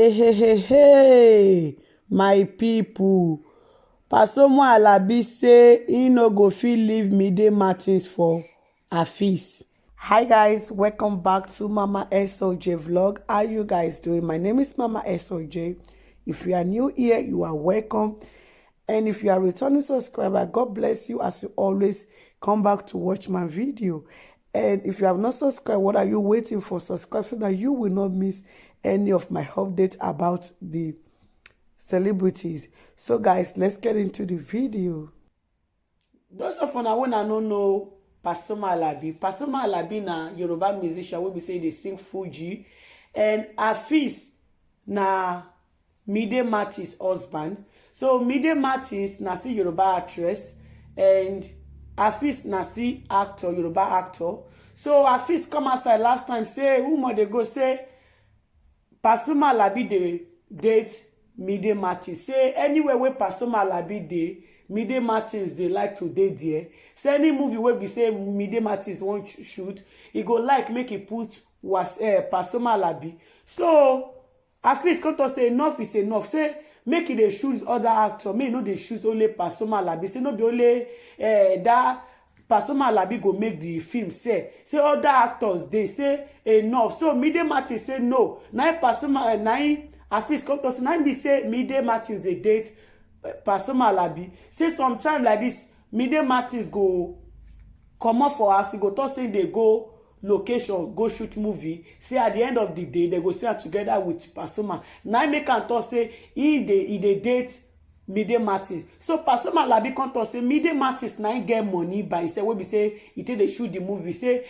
Hey, my people. Pasuma Alabi say he no go fit leave Mide Martins for Afeez. Hi guys, welcome back to Mama SOJ vlog. How you guys doing? My name is Mama SOJ. If you are new here, you are welcome. And if you are a returning subscriber, God bless you as you always come back to watch my video. And if you have not subscribed, what are you waiting for? Subscribe so that you will not miss any of my updates about the celebrities. So guys, let's get into the video. Those of you when I don't know Pasuma Alabi na Yoruba musician wey be say dey sing Fuji, and Afeez na Mide Martins husband. So Mide Martins na still Yoruba actress and Afeez na still actor, Yoruba actor. So Afeez come outside last time say rumor dey go say Pasuma Alabi dey date Mide Martins. Say anywhere where Pasuma Alabi dey, Mide Martins dey like to dey there. Say any movie wey be say Mide Martins wan shoot, he go like make he put Pasuma Alabi. So Afeez come talk say enough is enough. Say make he dey choose other actor, make he no dey choose only Pasuma Alabi. Say no be only that Pasuma Alabi go make the film. Say other actors dey say enough. So Mide Martins say no. Now Pasuma Afeez come talk say now be say Mide Martins dey date Pasuma Alabi. Say sometime like this Mide Martins go comot for house, he go talk say they go location go shoot movie. Say at the end of the day they go stay together with Pasuma. Now make am talk say he dey date Mide Martins. So Pasuma Alabi come talk say Mide Martins na get money by himself wey be say he take dey shoot the movie. Say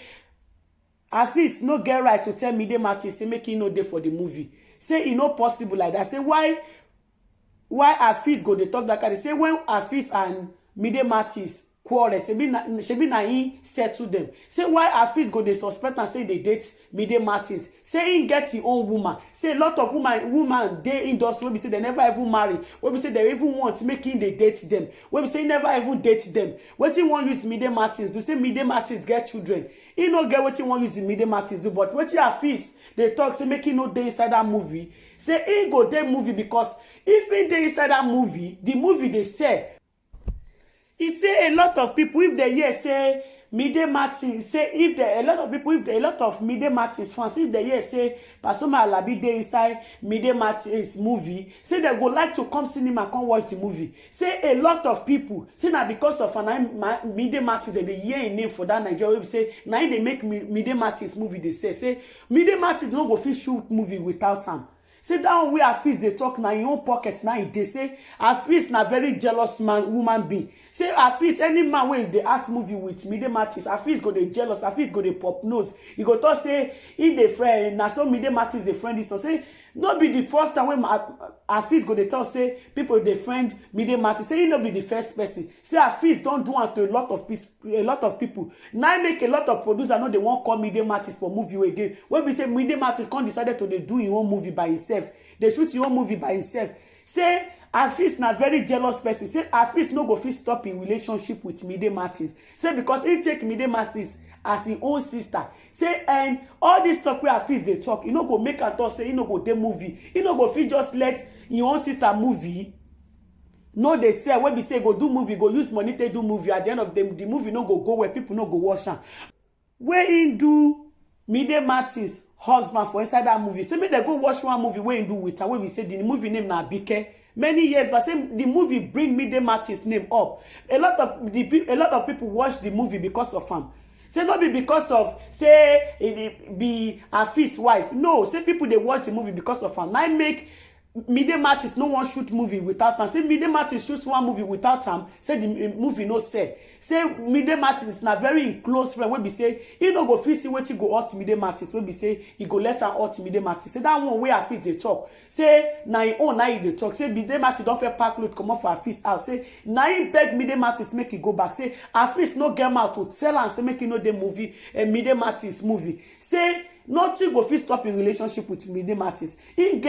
Afeez no get right to tell Mide Martins say make he no dey for the movie. Say e no possible like that. Say why Afeez go dey talk that kind? Say when Afeez and Mide Martins quarrel, shebi na he settle them. Say why Afeez go dey suspect and say they date Mide Martins. Say he get his own woman. Say a lot of woman dey industry wey be say they never even marry, wey be say they even want make him dey date them, wey be say he never even date them. Wetin wan use Mide Martins do? Say Mide Martins get children, he no get wetin wan use Mide Martins do. But wetin Afeez dey talk say make him no dey inside that movie. Say he go dey movie because if he dey inside that movie, the movie dey sell. He say a lot of people, if they hear say Mide Martins, say a lot of Mide Martins fans, if they hear say Pasuma Alabi dey inside Mide Martins movie, say they go like to come cinema come watch the movie. Say a lot of people, say na because of Mide Martins they hear a name for that Nigeria. Say now they make Mide Martins movie. They say Mide Martins no go fit shoot movie without am. Say that one wey Afeez dey talk na im own pocket na e dey. Say Afeez na very jealous woman being. Say Afeez, any man wey dey act movie with Mide Martins, Afeez go dey jealous, Afeez go dey pop nose. He go talk say he dey friend, na so Mide Martins dey friend this one. Say no be the first time when Afeez go dey talk say people dey friend Mide Martins. Say he no be the first person. Say Afeez don do am to a lot of people. Now make a lot of producers no dey wan call Mide Martins for movie again. Wey be say Mide Martins come decided to dey do his own movie by himself. They shoot his own movie by himself. Say Afeez na very jealous person. Say Afeez no go fit stop in relationship with Mide Martins. Say because he take Mide Martins as his own sister. Say and all this talk where Afeez dey talk, he no go make am talk say he no go dey movie. He no go fit just let his own sister movie no dey sell. When be say go do movie, go use money to do movie. At the end of the movie no go where people no go watch am. Where he do Mide Martins husband for inside that movie. Say make they go watch one movie where he do with her. Where we say the movie name na Abike. Many years, but say the movie bring Mide Martins name up. A lot of people watch the movie because of him. Say not be because of say it be Afeez wife. No, say people they watch the movie because of him. Now make Mide Martins no one shoot movie without him. Say Mide Martins shoots one movie without him. Say the movie no sell. Say Mide Martins na very close friend. Wey be say he no go fit see wetin go hurt Mide Martins. Wey be say he go let am hurt Mide Martins. Say that one wey Afeez dey talk. Say na him own na he dey talk. Say Mide Martins don fit pack load comot for Afeez house. Say na him beg Mide Martins make he go back. Say Afeez no get mouth to tell am say make he no dey movie Mide Martins movie. Say nothing go fit stop in relationship with Mide Martins. He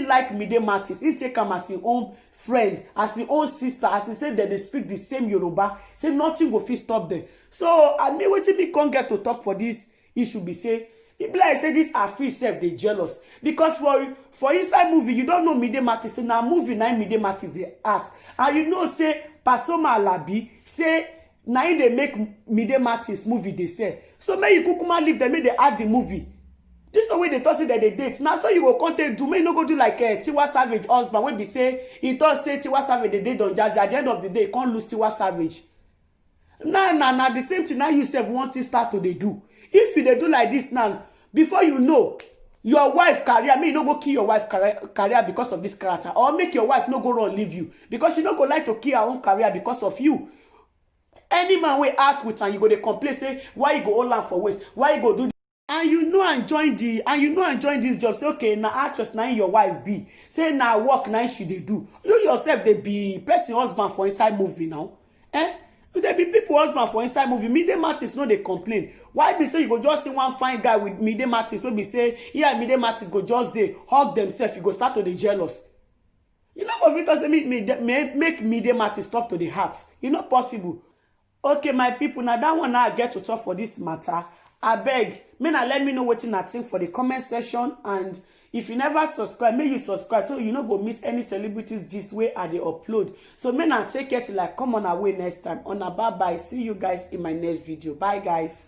like Mide Martins. He take am as his own friend, as his own sister, as he said that they speak the same Yoruba. Say nothing go fit stop them. So I mean wetin me can't get to talk for this issue be say e be like say this Afeez sef dey jealous because for inside movie you don't know Mide Martins say na movie na Mide Martins dey act, and you know say Pasuma Alabi say na im dey make Mide Martins movie dey sell. So make you kukuma leave them, make they add the movie. This one wey they talk say that they date. Now so you go content do, make you no go do like Tiwa Savage husband wey be say he thought say Tiwa Savage dey date Don Jazzy. At the end of the day, he can't lose Tiwa Savage. Now the same thing now you sef want to start to dey do. If you dey do like this now, before you know, your wife career, may you no go kill your wife career because of this character, or make your wife no go run leave you because she no go like to kill her own career because of you. Any man wey act with am, you go dey complain say why you go hold am for waist, why you go do, and you know enjoying this job. Say okay, na actress na your wife be, say na work na she dey do. You yourself dey be person husband for inside movie now. There be people husband for inside movie. Mide Martins no dey complain. Why be say you go just see one fine guy with Mide Martins wey be say yeah, Mide Martins go just dey hug themselves, you go start to dey jealous. You know what Victor say make Mide Martins stop to the heart. E no possible. Okay, my people, now that one now I get to talk for this matter. I beg, let me know wetin I think for the comment section, and if you never subscribe, make you subscribe so you no go miss any celebrities gist wey I dey upload. So I take care till I come on our way next time. On a bye bye. See you guys in my next video. Bye guys.